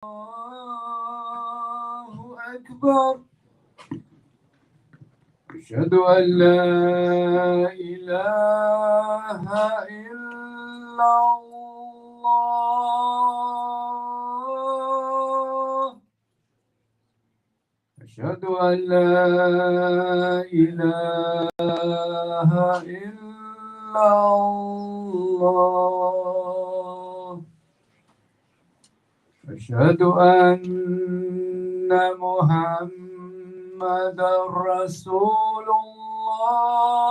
الله أكبر. أشهد أن لا إله إلا الله. أشهد أن لا إله إلا الله. أشهد أن محمدا رسول الله.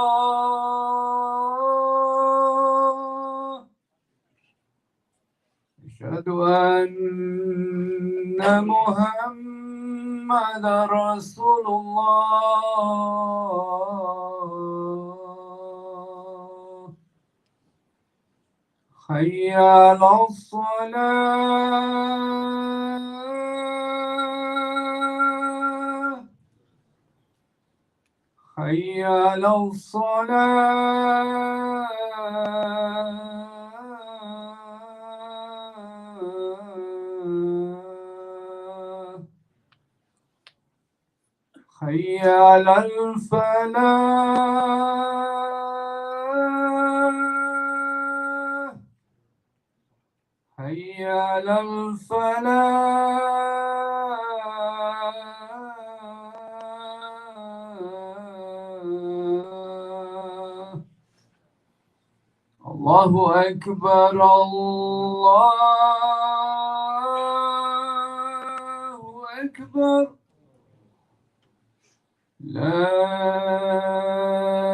أشهد أن محمدا رسول الله. حي على الصلاة. حي على الصلاة. حي على الفلاح. حي على الفلاح. الله أكبر. الله أكبر. لا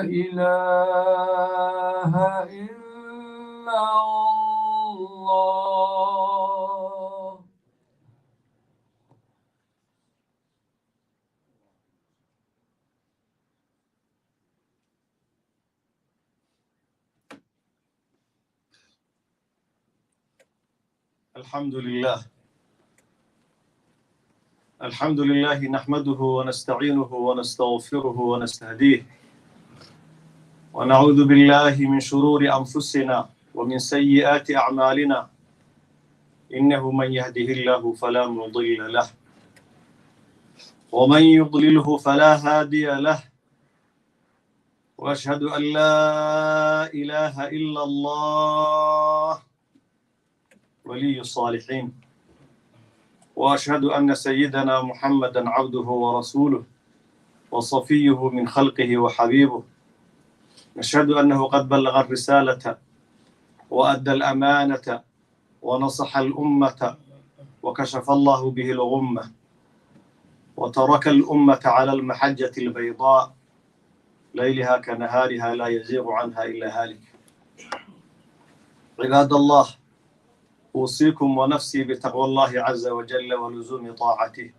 إله إلا الله. الحمد لله نحمده ونستعينه ونستغفره ونستهديه ونعوذ بالله من شرور أنفسنا ومن سيئات أعمالنا إنه من يهده الله فلا مضل له ومن يضلله فلا هادي له وأشهد أن لا إله إلا الله ولي الصالحين وأشهد أن سيدنا محمدًا عبده ورسوله وصفيه من خلقه وحبيبه. نشهد أنه قد بلغ الرسالة وأدى الأمانة ونصح الأمة وكشف الله به الغمة وترك الأمة على المحجة البيضاء ليلها كنهارها لا يزيغ عنها إلا هالك. عباد الله، أوصيكم ونفسي بتقوى الله عز وجل ولزوم طاعته.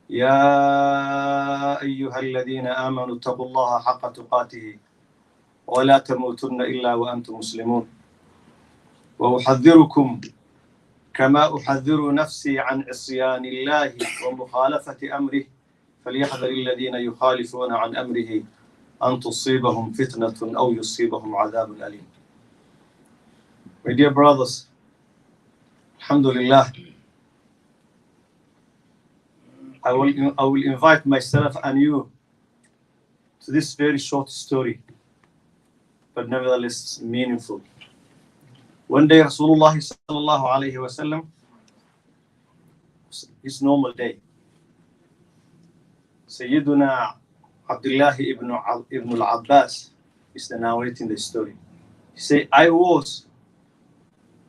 يا أيها الذين آمنوا اتقوا الله حق تقاته ولا تموتن إلا وأنتم مسلمون. وأحذركم كما أحذر نفسي عن عصيان الله ومخالفة أمره فليحذر الذين يخالفون عن أمره أن تصيبهم فتنة أو يصيبهم عذاب أليم. My dear brothers, Alhamdulillah, I will invite myself and you to this very short story, but nevertheless meaningful. One day Rasulullah sallallahu alayhi wa sallam, his normal day, Sayyiduna Abdullah ibn al-Abbas is narrating the story. He said, I was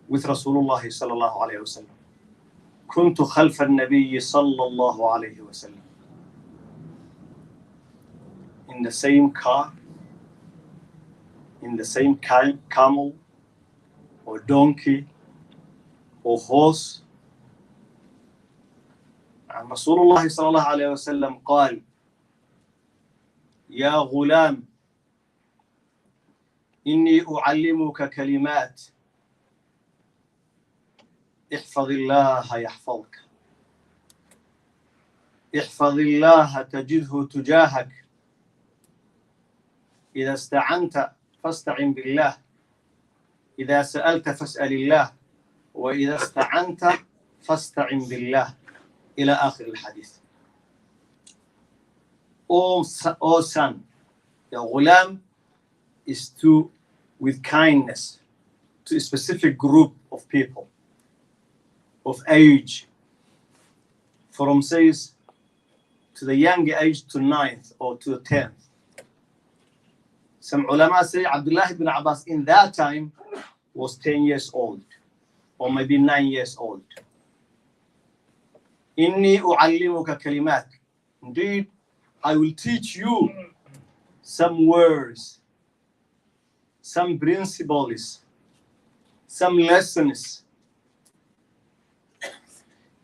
with Rasulullah sallallahu alayhi wa sallam. كنت خلف النبي صلى الله عليه وسلم. In the same car, in the same camel or donkey or horse. And Rasulullah صلى الله عليه وسلم قال: يا غلام إني أعلمك كلمات احفظ الله يحفظك احفظ الله تجده تجاهك إذا استعنت فاستعن بالله إذا سألت فاسأل الله وإذا استعنت فاستعن بالله إلى آخر الحديث. O son, your ghulam is to, with kindness, to a specific group of people of age, from says to the young age to 9th or to 10th. Some ulama say Abdullah ibn Abbas in that time was 10 years old or maybe 9 years old. Inni u'allimuka kalimat. Indeed, I will teach you some words, some principles, some lessons.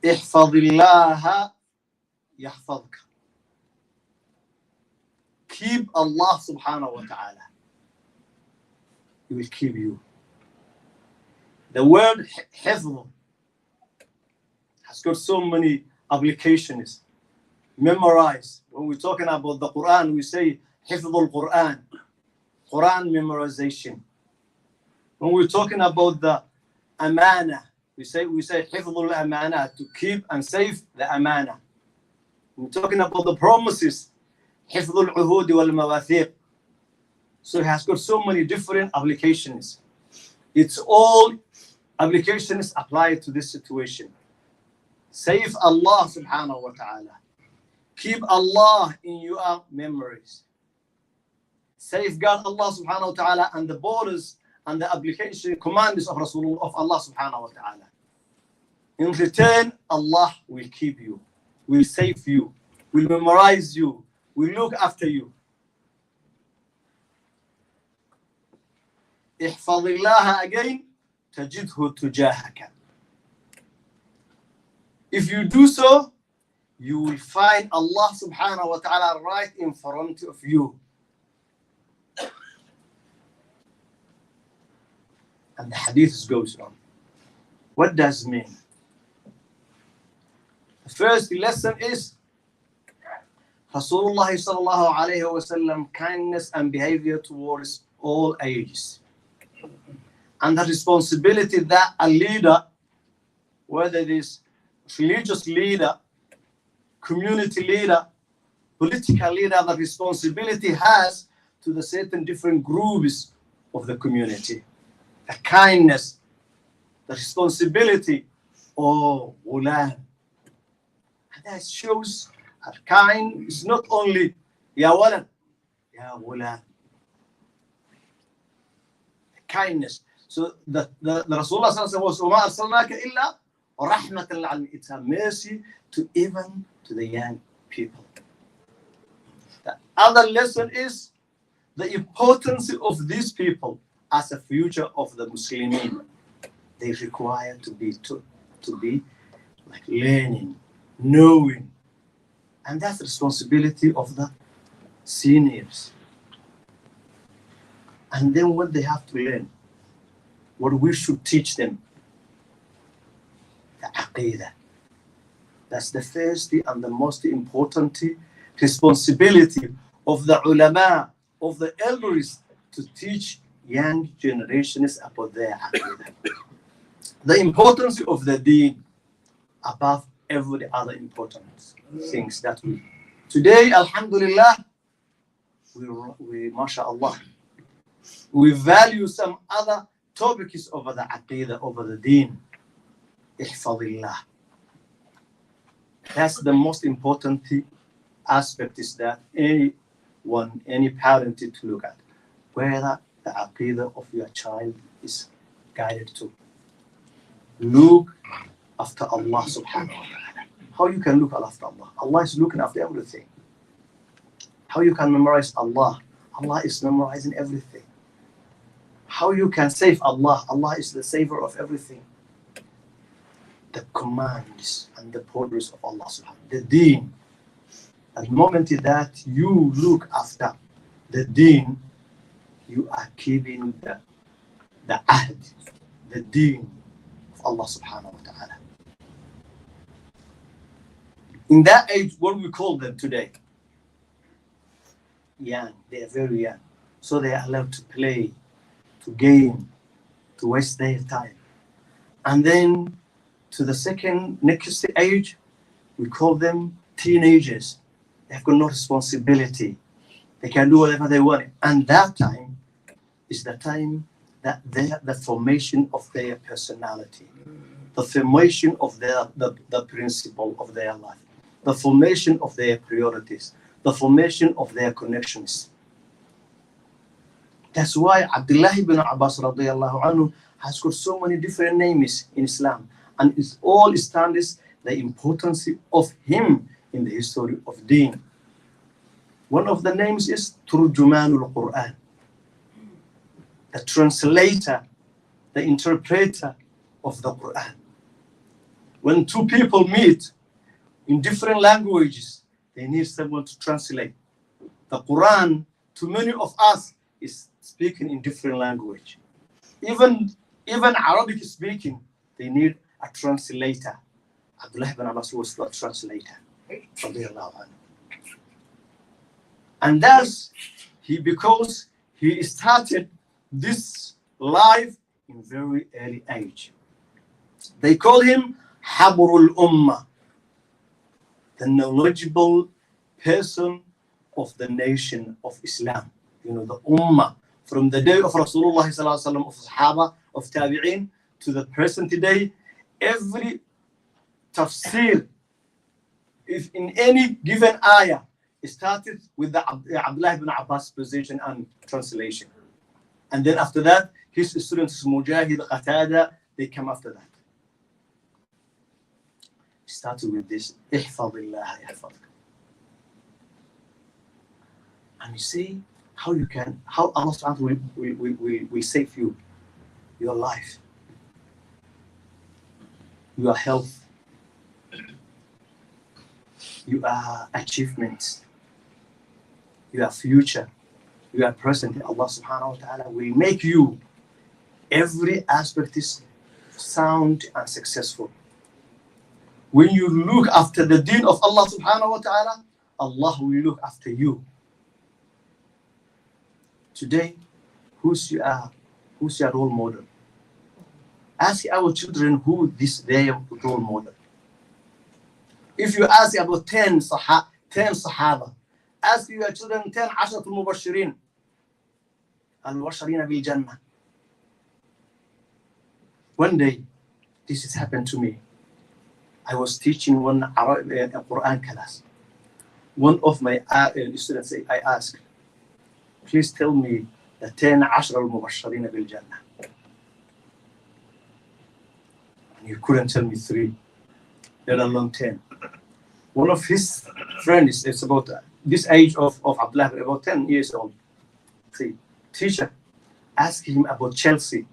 احفظ الله يحفظك. Keep Allah subhanahu wa ta'ala. He will keep you. The word hifz has got so many applications. Memorize. When we're talking about the Quran, we say hifz al-Quran, Quran memorization. When we're talking about the amana, we say hifz al-amana, to keep and save the amana. We're talking about the promises, hifz al-uhud wal-mawathiq. So it has got so many different applications. It's all applications applied to this situation. Save Allah subhanahu wa ta'ala. Keep Allah in your memories. Safeguard Allah subhanahu wa ta'ala and the borders and the application commands of Rasulullah of Allah subhanahu wa ta'ala. In return, Allah will keep you, will save you, will memorize you, will look after you. احفظ الله again, تجده تجاهك. If you do so, you will find Allah subhanahu wa ta'ala right in front of you. And the hadith goes on. What does it mean? The first lesson is Rasulullah sallallahu alayhi wa sallam, kindness and behavior towards all ages. And the responsibility that a leader, whether it is religious leader, community leader, political leader, the responsibility has to the certain different groups of the community. The kindness, the responsibility of ghulam. And that shows that kind is not only ya walad, ya ghulam. Kindness. So the Rasulullah was وَمَا أَرْسَلْنَاكَ إِلَّا رَحْمَةً لِلْعَالَمِينَ. It's a mercy to even to the young people. The other lesson is the importance of these people as a future of the Muslimin. They require to be like learning, knowing, and that's the responsibility of the seniors. And then what they have to learn, what we should teach them, the aqidah. That's the first and the most important responsibility of the ulama, of the elders, to teach young generations about their aqidah. The importance of the deen above every other important things that we. Today, alhamdulillah, we mashallah, we value some other topics over the aqidah, over the deen. Ihfadillah. That's the most important aspect, is that anyone, any parent to look at whether the aqidah of your child is guided to. Look after Allah subhanahu wa ta'ala. How you can look after Allah? Allah is looking after everything. How you can memorize Allah? Allah is memorizing everything. How you can save Allah? Allah is the saver of everything. The commands and the orders of Allah subhanahu wa ta'ala. The deen. At the moment that you look after the deen, you are keeping the ahd, the deen of Allah subhanahu wa ta'ala. In that age, what we call them today, young, they are very young. So they are allowed to play, to game, to waste their time. And then to the second next age, we call them teenagers. They've got no responsibility. They can do whatever they want. And that time is the time that the formation of their personality, the formation of the principle of their life, the formation of their priorities, the formation of their connections. That's why Abdullah ibn Abbas radiallahu anhu has got so many different names in Islam, and it all stands the importance of him in the history of Deen. One of the names is Turjumanul Quran, the translator, the interpreter of the Quran. When two people meet in different languages, they need someone to translate. The Quran, to many of us, is speaking in different language. Even Arabic speaking, they need a translator. Abdullah ibn Abbas was the translator. And that's because he started this life in very early age. They call him Habrul Ummah, the knowledgeable person of the nation of Islam. You know, the Ummah, from the day of Rasulullah sallallahu alaihi wasallam, of Sahaba, of Tabi'in, to the present day, every tafsir, if in any given ayah, it started with the Abdullah ibn Abbas position and translation. And then after that, his students, Mujahid, Qatada, they come after that. It started with this, Ihfadillah yahfadka. And you see how Allah subhanahu will save you, your life, your health, your achievements, your future, your present. Allah subhanahu wa ta'ala will make you, every aspect is sound and successful. When you look after the deen of Allah subhanahu wa ta'ala, Allah will look after you. Today, who's your role model? Ask our children who is their role model. If you ask about 10 Sahaba, ask your children 10 عشرة المبشرين المبشرين بالجنة. One day, this has happened to me. I was teaching one Quran class. One of my students, I asked, please tell me the 10 عشرة المبشرين بالجنة. And he couldn't tell me 3, let alone 10. One of his friends is about this age of Abdullah, about 10 years old. See, teacher, ask him about Chelsea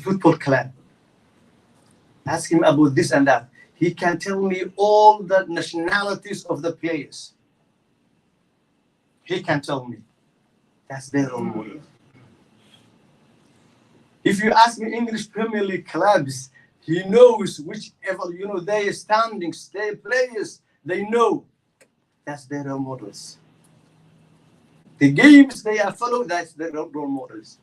football club. Ask him about this and that. He can tell me all the nationalities of the players. He can tell me. That's their role model. If you ask me English Premier League clubs, he knows whichever, their standings, their players, they know. That's their role models. The games they are following, that's their role models.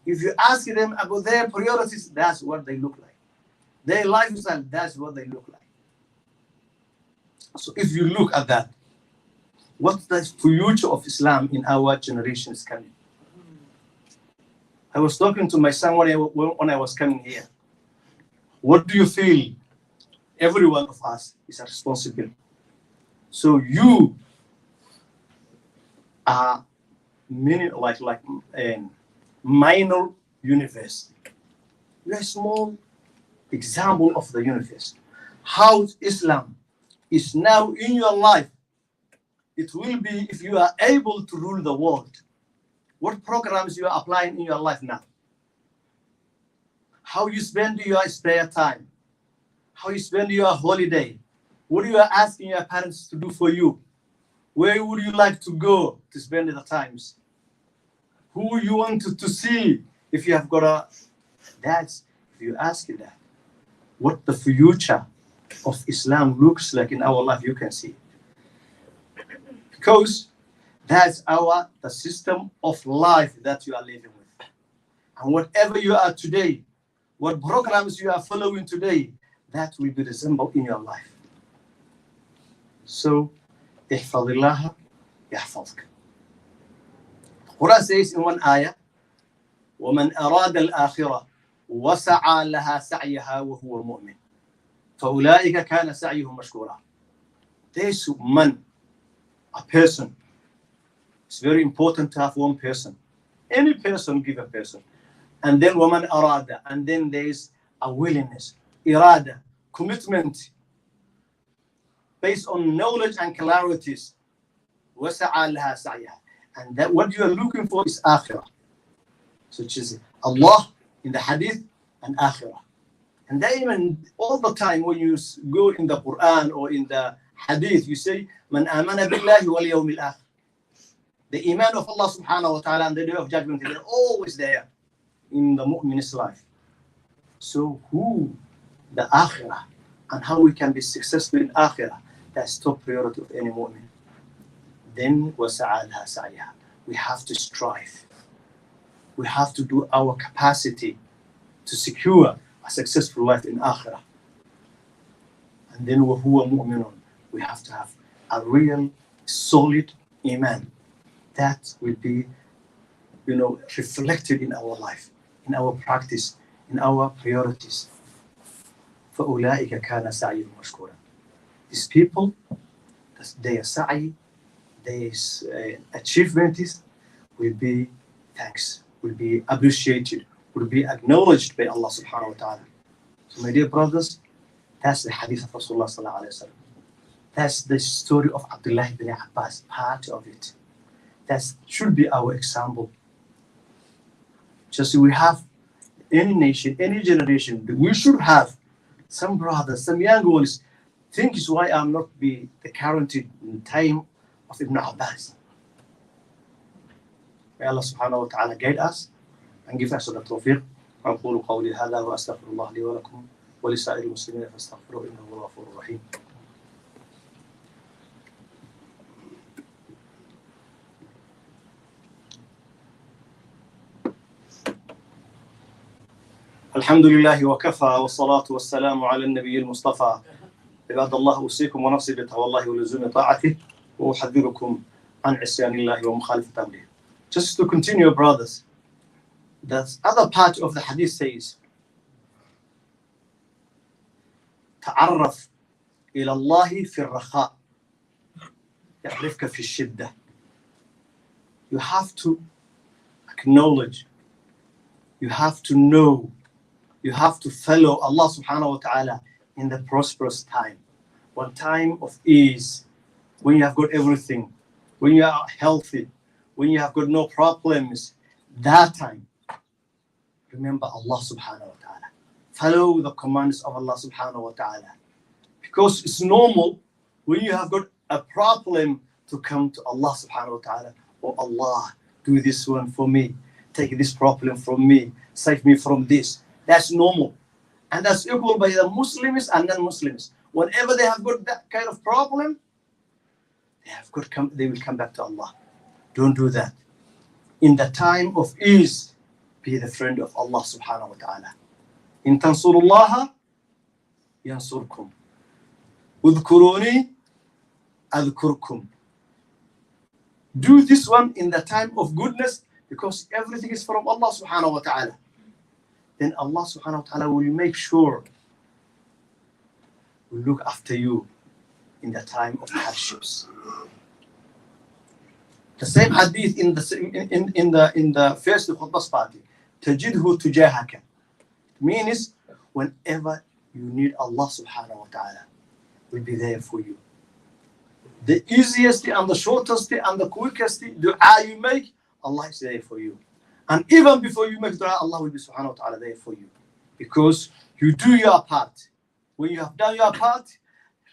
If you ask them about their priorities, that's what they look like. Their lifestyle, that's what they look like. So if you look at that, what's the future of Islam in our generation is coming? I was talking to my son when I was coming here. What do you feel? Every one of us is responsible. So you are like a minor universe. You're a small example of the universe. How Islam is now in your life. It will be if you are able to rule the world. What programs you are applying in your life now? How you spend your spare time? How you spend your holiday? What you are asking your parents to do for you? Where would you like to go to spend the times? Who you want to see if you have got a... That's, if you ask that, what the future of Islam looks like in our life, you can see. Because that's the system of life that you are living with. And whatever you are today, what programs you are following today, that will be resembled in your life. So, احفظ الله يحفظك. Quran says in one ayah, وَمَنْ أَرَادَ الْآخِرَةَ وَسَعَى لَهَا سَعْيَهَا وَهُوَ مُؤْمِنٌ فَأُولَٰئِكَ كَانَ سَعْيُهُمْ مَشْكُورًا. There's man, a person. It's very important to have one person. Any person, give a person. And then وَمَنْ أَرَادَ, and then there's a willingness, irada, commitment, based on knowledge and clarities. وَسَعَى لَهَا سَعْيَهَا. And that what you are looking for is akhirah. Such as Allah in the hadith and akhirah. And even all the time when you go in the Quran or in the hadith, you say, Man amana billahi wal yawmil akhir. The iman of Allah subhanahu wa ta'ala and the day of judgment, they're always there in the mu'min's life. So who the akhirah and how we can be successful in akhirah, that's top priority of any mu'min. Then وَسَعَى سَعْيَهَا. We have to strive. We have to do our capacity to secure a successful life in akhirah. And then وَهُوَ مُؤْمِنٌ. We have to have a real solid iman that will be, reflected in our life, in our practice, in our priorities. فَأُولَٰئِكَ كَانَ سَعْيُهُمْ مَشْكُورًا. These people, their sa'i, their achievements will be thanks, will be appreciated, will be acknowledged by Allah subhanahu wa ta'ala. So my dear brothers, that's the hadith of Rasulullah sallallahu alayhi wa sallam. That's the story of Abdullah ibn Abbas, part of it. That should be our example. Just we have any nation, any generation, we should have some brothers, some young ones. Think is why I'm not be the current time of Ibn Abbas. May Allah subhanahu wa ta'ala guide us and give us the tawfiq. أقول قولي هذا وأستغفر الله لي ولكم ولسائر المسلمين فاستغفروه إنه هو الغفور الرحيم. الحمد لله وكفى والصلاة والسلام على النبي المصطفى. عباد الله أوصيكم ونفسي بتقوى الله ولزوم طاعته وأحذركم عن عصيان الله ومخالفة أمره. Just to continue, brothers, the other part of the hadith says, تعرف إلى الله في الرخاء يعرفك في الشدة. You have to acknowledge, you have to know, you have to follow Allah subhanahu wa ta'ala in the prosperous time. One time of ease, when you have got everything, when you are healthy, when you have got no problems, that time, remember Allah subhanahu wa ta'ala. Follow the commands of Allah subhanahu wa ta'ala. Because it's normal when you have got a problem to come to Allah subhanahu wa ta'ala. Oh Allah, do this one for me. Take this problem from me. Save me from this. That's normal. And that's equal by the Muslims and non-Muslims. Whenever they have got that kind of problem, they will come back to Allah. Don't do that. In the time of ease, be the friend of Allah subhanahu wa ta'ala. In tansurullaha yansurkum. Udhkuruni adhkurkum. Do this one in the time of goodness, because everything is from Allah subhanahu wa ta'ala. Then Allah subhanahu wa ta'ala will make sure, will look after you in the time of hardships. The same hadith in the first khutbah party, tajidhu tujahaka. It means whenever you need, Allah subhanahu wa ta'ala will be there for you. The easiest and the shortest and the quickest dua you make, Allah is there for you. And even before you make dua, Allah will be subhanahu wa ta'ala there for you. Because you do your part. When you have done your part,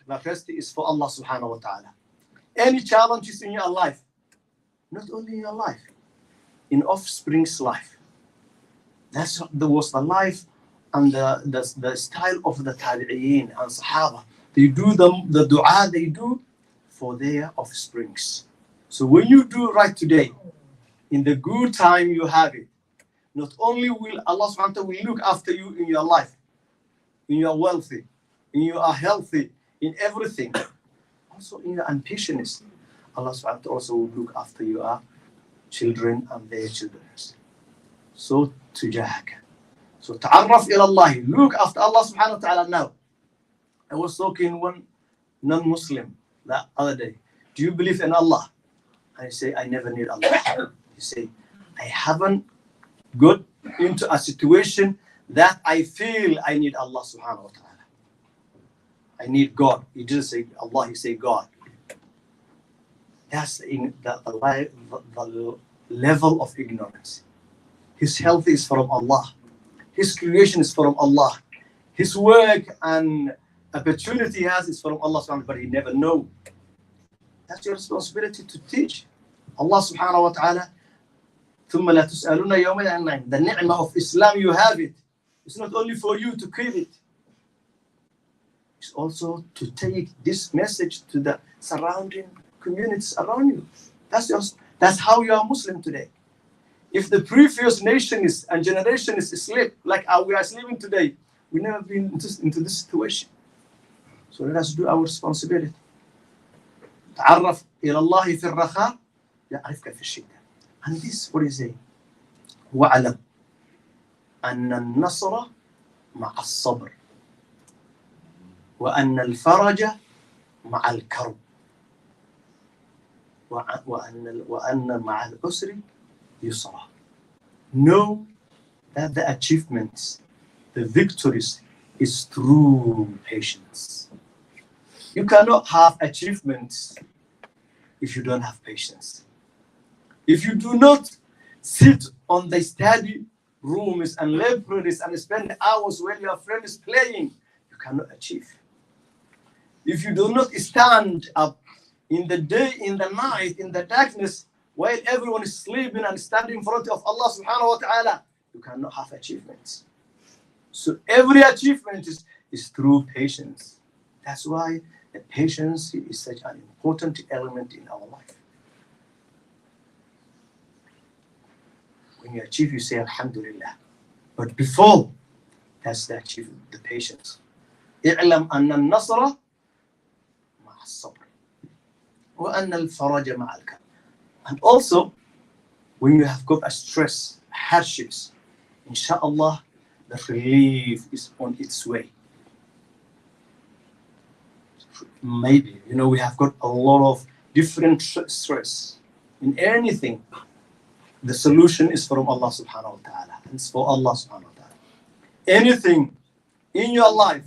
the rest is for Allah subhanahu wa ta'ala. Any challenges in your life, not only in your life, in offspring's life. That was the life and the style of the tabi'een and sahaba. They do the dua they do for their offsprings. So when you do right today, in the good time you have it, not only will Allah subhanahu wa ta'ala will look after you in your life, in your wealthy, in you are healthy, in everything, also in your impatience, Allah subhanahu wa ta'ala also will look after your children and their children. So tujahaka. So ta'arraf ila Allah, look after Allah subhanahu wa ta'ala now. I was talking one non-Muslim the other day. Do you believe in Allah? I say, I never need Allah. He say, I haven't got into a situation that I feel I need Allah subhanahu wa ta'ala. I need God. He didn't say Allah, he say God. That's in the level of ignorance. His health is from Allah. His creation is from Allah. His work and opportunity he has is from Allah subhanahu wa ta'ala, but he never know. That's your responsibility to teach. Allah subhanahu wa ta'ala, ثُمَّ لَا تُسْأَلُونَ يَوْمَ الْقِيَامَةِ. The ni'mah of Islam, you have it. It's not only for you to keep it. It's also to take this message to the surrounding communities around you. That's how you are Muslim today. If the previous nation is and generation is asleep, like we are sleeping today, we never been into this situation. So let us do our responsibility. تعرف إلى الله في الرخاء يعرفك في الشدة. And this, what is it? وَعَلَمْ أَنَّ النَّصْرَ مع الصبر وأن الفرج مع الكرب وأن مع العسر يسرا. Know that the achievements, the victories is through patience. You cannot have achievements if you don't have patience. If you do not sit on the study rooms and libraries and spend hours when your friend is playing, you cannot achieve. If you do not stand up in the day, in the night, in the darkness, while everyone is sleeping and standing in front of Allah subhanahu wa ta'ala, you cannot have achievements. So every achievement is through patience. That's why the patience is such an important element in our life. When you achieve, you say Alhamdulillah. But before, that's the achievement, the patience. اعلم أن النصر مع الصبر وأن الفرج مع الكرب. And also, when you have got a stress, hardships, inshallah, the relief is on its way. Maybe, we have got a lot of different stress in anything. The solution is from Allah subhanahu wa ta'ala. It's for Allah subhanahu wa ta'ala. Anything in your life,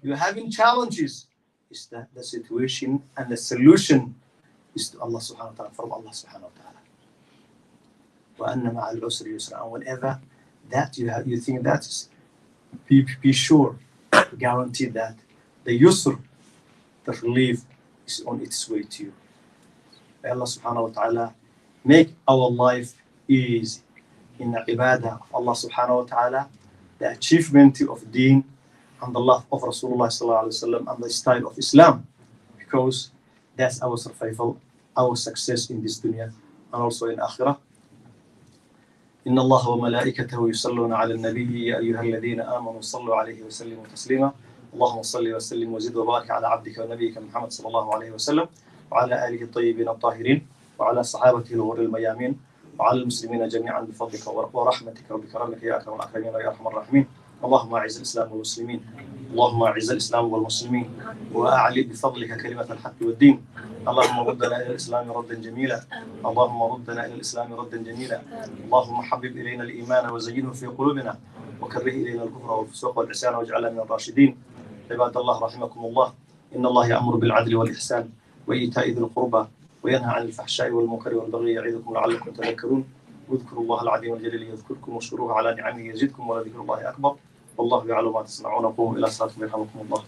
you're having challenges, is that the situation and the solution is to Allah subhanahu wa ta'ala, from Allah subhanahu wa ta'ala. وَأَنَّ مَعَ الْعُسْرِ يُسْرًا. And whenever that you think that is, be sure, guarantee that the yusr, the relief, is on its way to you. May Allah subhanahu wa ta'ala make our life easy in the ibadah of Allah subhanahu wa ta'ala, the achievement of deen, and the love of Rasulullah sallallahu alaihi wasallam, and the style of Islam, because that's our survival, our success in this dunya and also in akhirah. إن الله وملائكته يصلون على النبي يا أيها الذين آمنوا صلوا عليه وسلموا تسليما. اللهم صل وسلم وزد وبارك على عبدك ونبيك محمد صلى الله عليه وسلم وعلى آله الطيبين الطاهرين وعلى صحابته الغر الميامين وعلى المسلمين جميعا بفضلك ورحمتك وبكرمك يا أكرم الأكرمين ويا أرحم الراحمين. اللهم أعز الإسلام والمسلمين، اللهم أعز الإسلام والمسلمين وأعلي بفضلك كلمة الحق والدين. اللهم ردنا إلى الإسلام ردا جميلا، اللهم ردنا إلى الإسلام ردا جميلا. اللهم حبب إلينا الإيمان وزينه في قلوبنا وكره إلينا الكفر والفسوق والعصيان واجعلنا من الراشدين. عباد الله رحمكم الله، إن الله يأمر بالعدل والإحسان وإيتاء ذي القربى وينهى عن الفحشاء والمنكر والبغي يعظكم لعلكم تذكرون. واذكروا الله العظيم الجليل يذكركم واشكروه على نعمه يزدكم ولذكر الله أكبر. والله يعلم ما تصنعون. قوموا إلى صلاتكم يرحمكم الله.